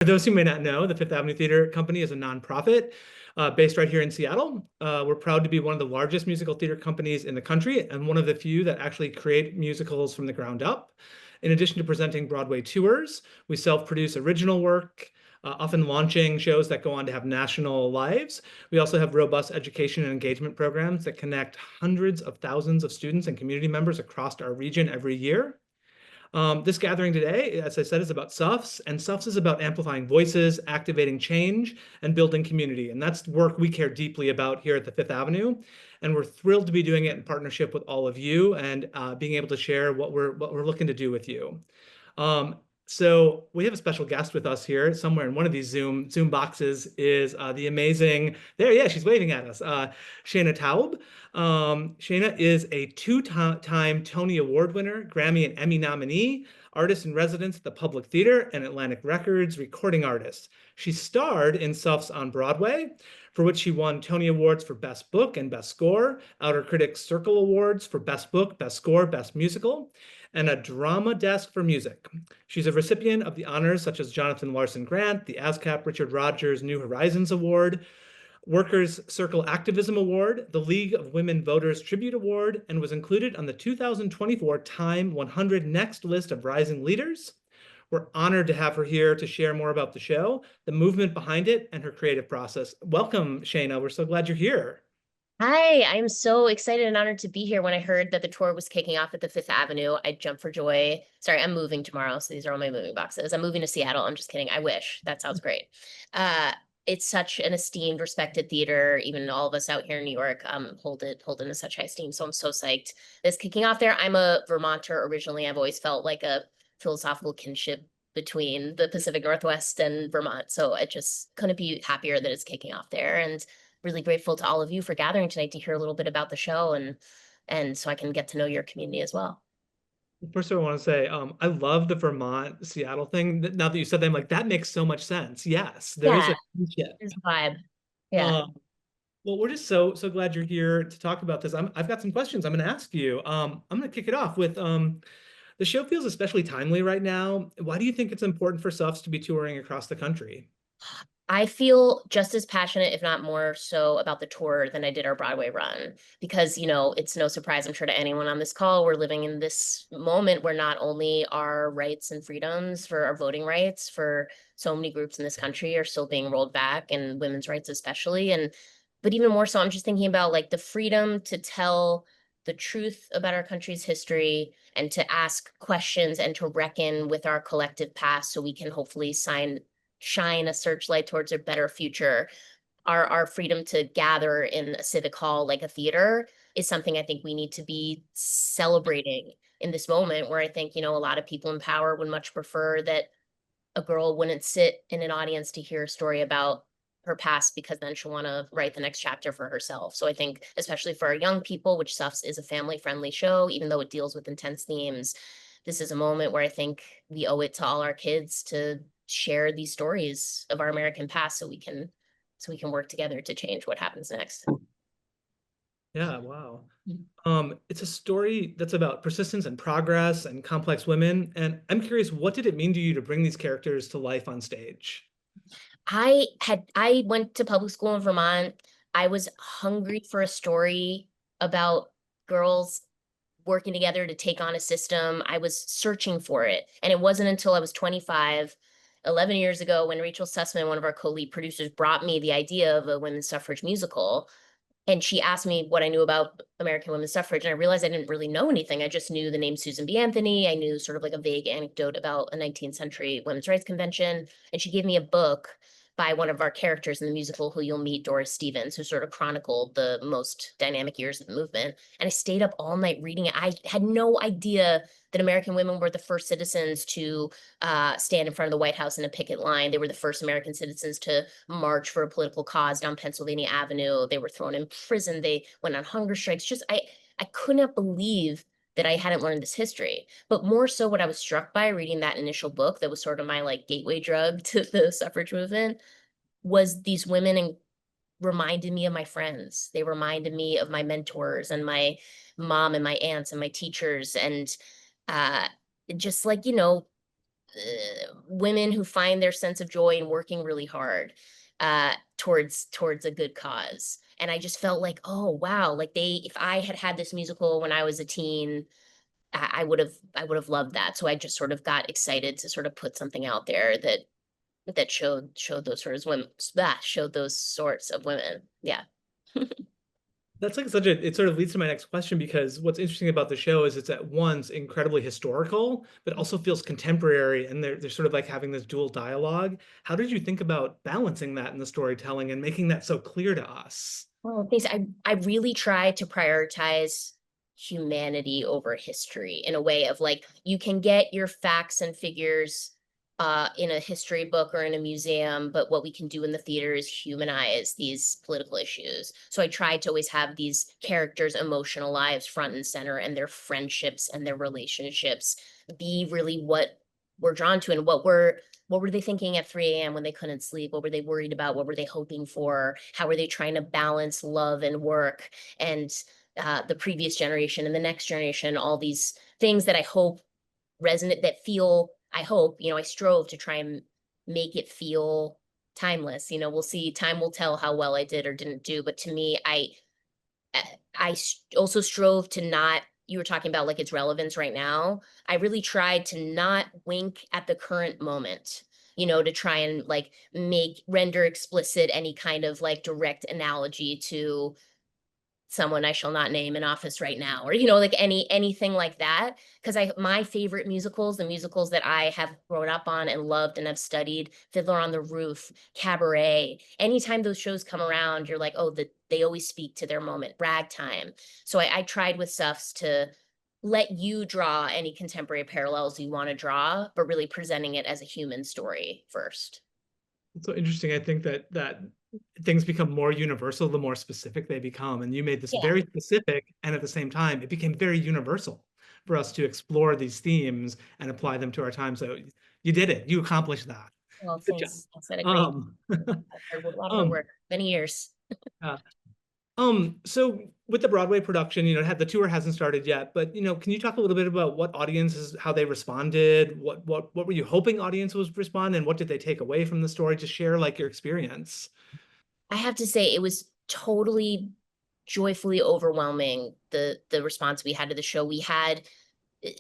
For those who may not know, the Fifth Avenue Theater Company is a nonprofit based right here in Seattle. We're proud to be one of the largest musical theater companies in the country and one of the few that actually create musicals from the ground up. In addition to presenting Broadway tours, we self-produce original work, often launching shows that go on to have national lives. We also have robust education and engagement programs that connect hundreds of thousands of students and community members across our region every year. This gathering today, as I said, is about SUFS, and SUFS is about amplifying voices, activating change, and building community. And that's work we care deeply about here at the Fifth Avenue. And we're thrilled to be doing it in partnership with all of you and being able to share what we're looking to do with you. Um, so we have a special guest with us here. Somewhere in one of these Zoom boxes is the amazing, there, yeah, she's waving at us, Shaina Taub. Shaina is a two-time Tony Award winner, Grammy and Emmy nominee, artist in residence at the Public Theater and Atlantic Records, recording artist. She starred in Suffs on Broadway, for which she won Tony Awards for Best Book and Best Score, Outer Critics Circle Awards for Best Book, Best Score, Best Musical, and a Drama Desk for Music. She's a recipient of the honors such as Jonathan Larson Grant, the ASCAP Richard Rogers New Horizons Award, Workers' Circle Activism Award, the League of Women Voters Tribute Award, and was included on the 2024 Time 100 Next list of rising leaders. We're honored to have her here to share more about the show, the movement behind it, and her creative process. Welcome, Shaina. We're so glad you're here. Hi, I'm so excited and honored to be here. When I heard that the tour was kicking off at the Fifth Avenue, I jumped for joy. Sorry, I'm moving tomorrow, so these are all my moving boxes. I'm moving to Seattle. I'm just kidding. I wish. That sounds great. It's such an esteemed, respected theater. Even all of us out here in New York hold it in such high esteem. So I'm so psyched. This kicking off there. I'm a Vermonter originally. I've always felt like a philosophical kinship between the Pacific Northwest and Vermont. So I just couldn't be happier that it's kicking off there. And really grateful to all of you for gathering tonight to hear a little bit about the show and so I can get to know your community as well. First, I want to say I love the Vermont Seattle thing. Now that you said that, I'm like, that makes so much sense. Yes, there is Yeah, a kinship. there's a vibe. Yeah. Um, well, we're just so glad you're here to talk about this. I've got some questions I'm going to ask you. I'm going to kick it off with the show feels especially timely right now. Why do you think it's important for Suffs to be touring across the country? I feel just as passionate, if not more so, about the tour than I did our Broadway run. Because, it's no surprise, I'm sure, to anyone on this call, we're living in this moment where not only our rights and freedoms for our voting rights for so many groups in this country are still being rolled back, and women's rights especially. But even more so, I'm just thinking about like the freedom to tell the truth about our country's history and to ask questions and to reckon with our collective past so we can hopefully shine a searchlight towards a better future. Our freedom to gather in a civic hall like a theater is something I think we need to be celebrating in this moment, where I think, a lot of people in power would much prefer that a girl wouldn't sit in an audience to hear a story about her past, because then she'll want to write the next chapter for herself. So I think, especially for our young people, which Suffs is a family-friendly show, even though it deals with intense themes, this is a moment where I think we owe it to all our kids to share these stories of our American past so we can work together to change what happens next. Yeah, wow. It's a story that's about persistence and progress and complex women. And I'm curious, what did it mean to you to bring these characters to life on stage? I went to public school in Vermont. I was hungry for a story about girls working together to take on a system. I was searching for it. And it wasn't until I was 25, 11 years ago, when Rachel Sussman, one of our co-lead producers, brought me the idea of a women's suffrage musical. And she asked me what I knew about American women's suffrage. And I realized I didn't really know anything. I just knew the name Susan B. Anthony. I knew sort of like a vague anecdote about a 19th century women's rights convention. And she gave me a book by one of our characters in the musical, who you'll meet, Doris Stevens, who sort of chronicled the most dynamic years of the movement. And I stayed up all night reading it. I had no idea that American women were the first citizens to stand in front of the White House in a picket line. They were the first American citizens to march for a political cause down Pennsylvania Avenue. They were thrown in prison. They went on hunger strikes. I could not believe that I hadn't learned this history. But more so, what I was struck by reading that initial book, that was sort of my like gateway drug to the suffrage movement, was these women and reminded me of my friends. They reminded me of my mentors and my mom and my aunts and my teachers. And just like, women who find their sense of joy in working really hard towards a good cause. And I just felt like, oh wow, like if I had had this musical when I was a teen, I would have loved that. So I just sort of got excited to sort of put something out there that showed those sorts of women, showed those sorts of women. Yeah. That's like it sort of leads to my next question, because what's interesting about the show is it's at once incredibly historical, but also feels contemporary, and they're sort of like having this dual dialogue. How did you think about balancing that in the storytelling and making that so clear to us? Well, thanks. I really try to prioritize humanity over history in a way of like you can get your facts and figures in a history book or in a museum, but what we can do in the theater is humanize these political issues. So I try to always have these characters' emotional lives front and center, and their friendships and their relationships be really what we're drawn to, and what were they thinking at 3 a.m. when they couldn't sleep? What were they worried about? What were they hoping for? How were they trying to balance love and work and the previous generation and the next generation? All these things that I hope resonate, that feel, I hope, I strove to try and make it feel timeless. We'll see, time will tell how well I did or didn't do. But to me, also strove to not, you were talking about like its relevance right now. I really tried to not wink at the current moment, to try and like render explicit any kind of like direct analogy to someone I shall not name in office right now, or like anything like that. Because my favorite musicals, the musicals that I have grown up on and loved and have studied, Fiddler on the Roof, Cabaret, anytime those shows come around, you're like, oh, they always speak to their moment. Ragtime. So I tried with Suffs to let you draw any contemporary parallels you want to draw, but really presenting it as a human story first. It's so interesting. I think that things become more universal the more specific they become. And you made this Yeah. very specific, and at the same time, it became very universal for us to explore these themes and apply them to our time. So you did it. You accomplished that. Well, Good job. thanks. I said a great, Um, a lot of hard um, work, many years. uh, so with the Broadway production, the tour hasn't started yet, but can you talk a little bit about what audiences, how they responded? What were you hoping audience would respond, and what did they take away from the story? Just share like your experience. I have to say it was totally joyfully overwhelming, the response we had to the show. We had uh,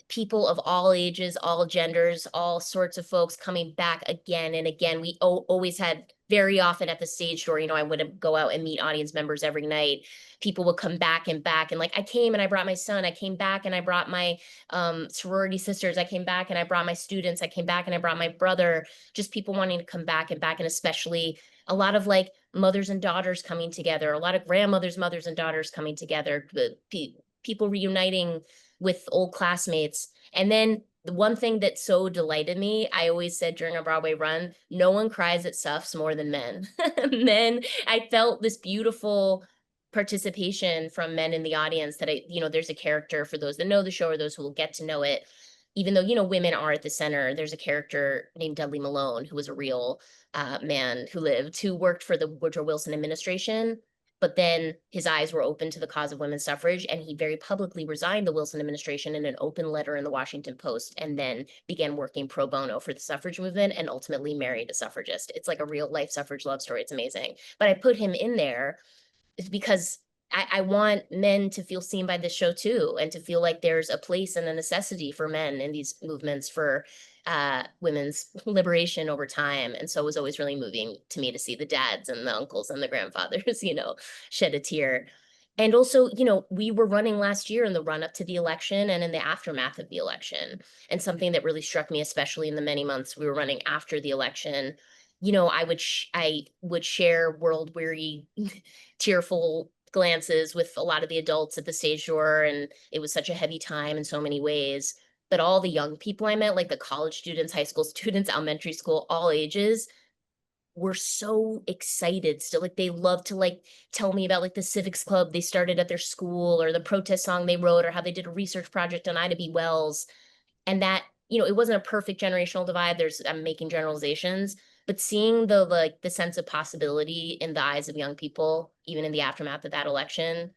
people of all ages, all genders, all sorts of folks coming back again and again. We always had, very often at the stage door, I would go out and meet audience members every night. People would come back and back, and like, I came and I brought my son, I came back and I brought my sorority sisters, I came back and I brought my students, I came back and I brought my brother. Just people wanting to come back and back, and especially a lot of like mothers and daughters coming together, a lot of grandmothers, mothers and daughters coming together, people reuniting with old classmates. And then the one thing that so delighted me, I always said during a Broadway run, no one cries at Suffs more than men. Men, I felt this beautiful participation from men in the audience that there's a character for those that know the show or those who will get to know it. Even though, women are at the center, there's a character named Dudley Malone, who was a real man who worked for the Woodrow Wilson administration, but then his eyes were open to the cause of women's suffrage, and he very publicly resigned the Wilson administration in an open letter in the Washington Post, and then began working pro bono for the suffrage movement, and ultimately married a suffragist. It's like a real life suffrage love story. It's amazing. But I put him in there because I want men to feel seen by this show too, and to feel like there's a place and a necessity for men in these movements for women's liberation over time. And so it was always really moving to me to see the dads and the uncles and the grandfathers, shed a tear. And also, we were running last year in the run up to the election and in the aftermath of the election. And something that really struck me, especially in the many months we were running after the election, I would share world weary, tearful glances with a lot of the adults at the stage door, and it was such a heavy time in so many ways. But all the young people I met, like the college students, high school students, elementary school, all ages, were so excited still. Like they love to like tell me about like the civics club they started at their school, or the protest song they wrote, or how they did a research project on Ida B. Wells. And that, it wasn't a perfect generational divide. I'm making generalizations, but seeing the sense of possibility in the eyes of young people, even in the aftermath of that election,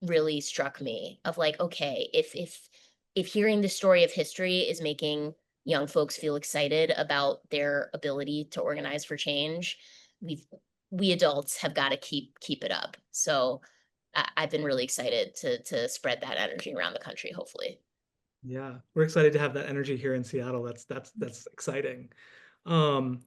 really struck me of like, okay, if hearing the story of history is making young folks feel excited about their ability to organize for change. We've we adults have got to keep it up. So I've been really excited to spread that energy around the country, hopefully. Yeah, we're excited to have that energy here in Seattle. That's exciting. Um,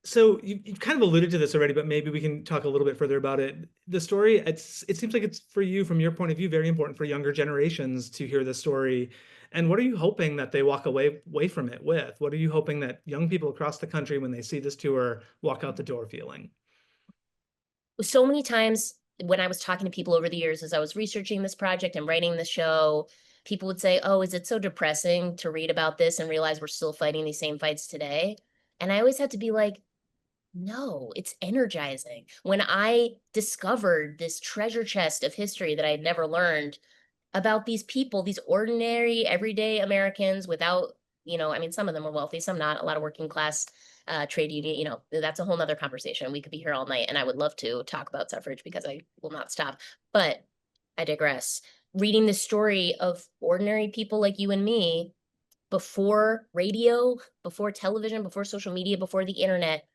so you've kind of alluded to this already, but maybe we can talk a little bit further about it. The story, it seems like it's for you, from your point of view, very important for younger generations to hear the story. And what are you hoping that they walk away from it with? What are you hoping that young people across the country, when they see this tour, walk out the door feeling? So many times when I was talking to people over the years as I was researching this project and writing the show, people would say, "Oh, is it so depressing to read about this and realize we're still fighting these same fights today?" And I always had to be like, "No, it's energizing." When I discovered this treasure chest of history that I had never learned about these people, these ordinary, everyday Americans without, I mean, some of them are wealthy, some not, a lot of working class trade union, that's a whole nother conversation. We could be here all night and I would love to talk about suffrage because I will not stop. But I digress. Reading the story of ordinary people like you and me before radio, before television, before social media, before the internet,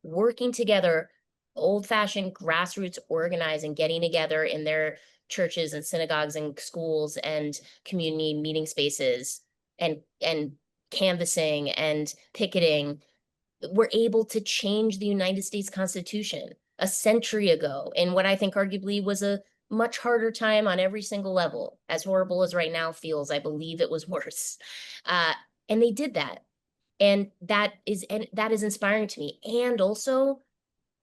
working together, old-fashioned grassroots organizing, getting together in their churches and synagogues and schools and community meeting spaces and canvassing and picketing, were able to change the United States Constitution a century ago in what I think arguably was a much harder time on every single level. As horrible as right now feels, I believe it was worse. Uh, and they did that. And that is inspiring to me. And also,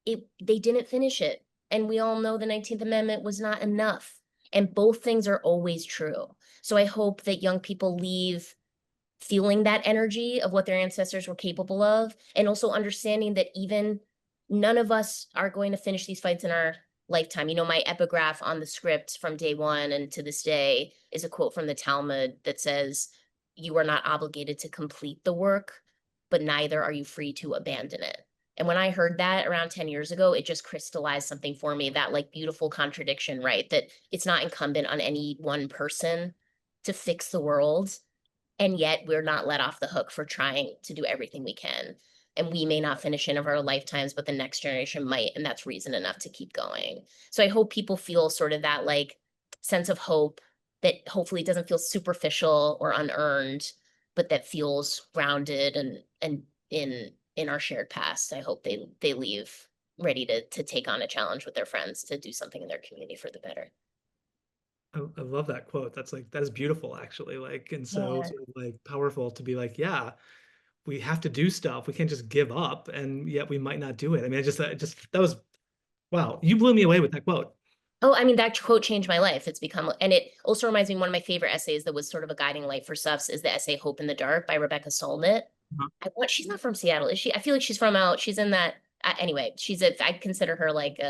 they didn't finish it. And we all know the 19th Amendment was not enough. And both things are always true. So I hope that young people leave feeling that energy of what their ancestors were capable of, and also understanding that even none of us are going to finish these fights in our lifetime. My epigraph on the script from day one and to this day is a quote from the Talmud that says, "You are not obligated to complete the work, but neither are you free to abandon it." And when I heard that around 10 years ago, it just crystallized something for me, that like beautiful contradiction, right? That it's not incumbent on any one person to fix the world, and yet we're not let off the hook for trying to do everything we can. And we may not finish in of our lifetimes, but the next generation might, and that's reason enough to keep going. So I hope people feel sort of that like sense of hope that hopefully doesn't feel superficial or unearned, but that feels grounded and in our shared past. I hope they leave ready to take on a challenge with their friends to do something in their community for the better. I love that quote. That is beautiful, actually. Like, and so Yeah. sort of like powerful to be like, yeah, we have to do stuff. We can't just give up, and yet we might not do it. I mean, that was wow. You blew me away with that quote. Oh, I mean, that quote changed my life. It's become, and it also reminds me, one of my favorite essays that was sort of a guiding light for Suffs is the essay Hope in the Dark by Rebecca Solnit. Uh-huh. She's not from Seattle, is she? I feel like she's in that, anyway, I consider her like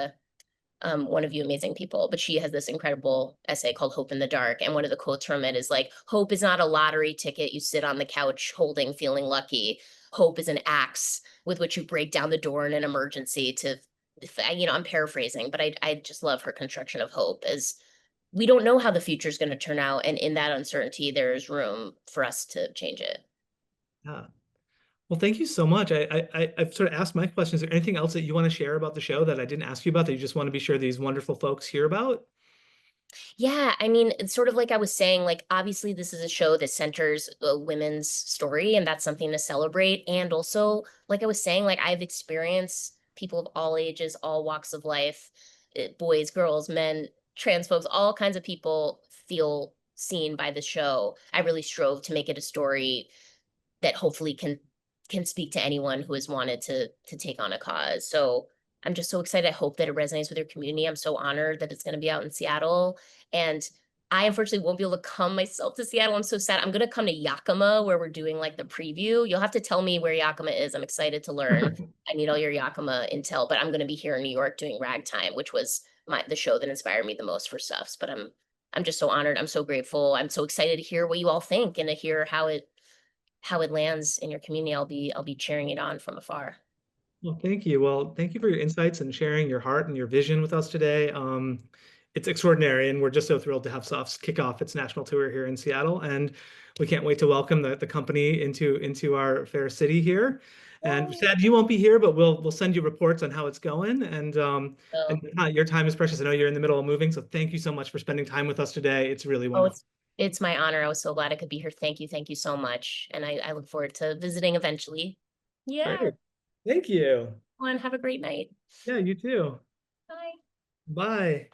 one of you amazing people, but she has this incredible essay called Hope in the Dark. And one of the quotes from it is like, "Hope is not a lottery ticket you sit on the couch holding, feeling lucky. Hope is an axe with which you break down the door in an emergency to," I'm paraphrasing, but I just love her construction of hope as we don't know how the future is going to turn out. And in that uncertainty, there is room for us to change it. Yeah. Well, thank you so much. I've sort of asked my questions. Is there anything else that you want to share about the show that I didn't ask you about that you just want to be sure these wonderful folks hear about? Yeah, I mean, it's sort of like I was saying, like, obviously, this is a show that centers a women's story, and that's something to celebrate. And also, like I was saying, like, I've experienced people of all ages, all walks of life, boys, girls, men, trans folks, all kinds of people feel seen by the show. I really strove to make it a story that hopefully can speak to anyone who has wanted to take on a cause. So I'm just so excited. I hope that it resonates with your community. I'm so honored that it's going to be out in Seattle. And I unfortunately won't be able to come myself to Seattle. I'm so sad. I'm going to come to Yakima where we're doing like the preview. You'll have to tell me where Yakima is. I'm excited to learn. I need all your Yakima intel, but I'm going to be here in New York doing Ragtime, which was the show that inspired me the most for Suffs. But I'm just so honored. I'm so grateful. I'm so excited to hear what you all think and to hear how it lands in your community. I'll be cheering it on from afar. Well, thank you. Well, thank you for your insights and sharing your heart and your vision with us today. it's extraordinary, and we're just so thrilled to have Suffs kick off its national tour here in Seattle, and we can't wait to welcome the company into our fair city here. And Yay. sad you won't be here, but we'll send you reports on how it's going. So, Your time is precious. I know you're in the middle of moving, so thank you so much for spending time with us today. It's really oh, wonderful. it's my honor. I was so glad I could be here. Thank you so much. And I look forward to visiting eventually. Yeah, Great. Thank you. everyone, have a great night. Yeah, you too. Bye. Bye.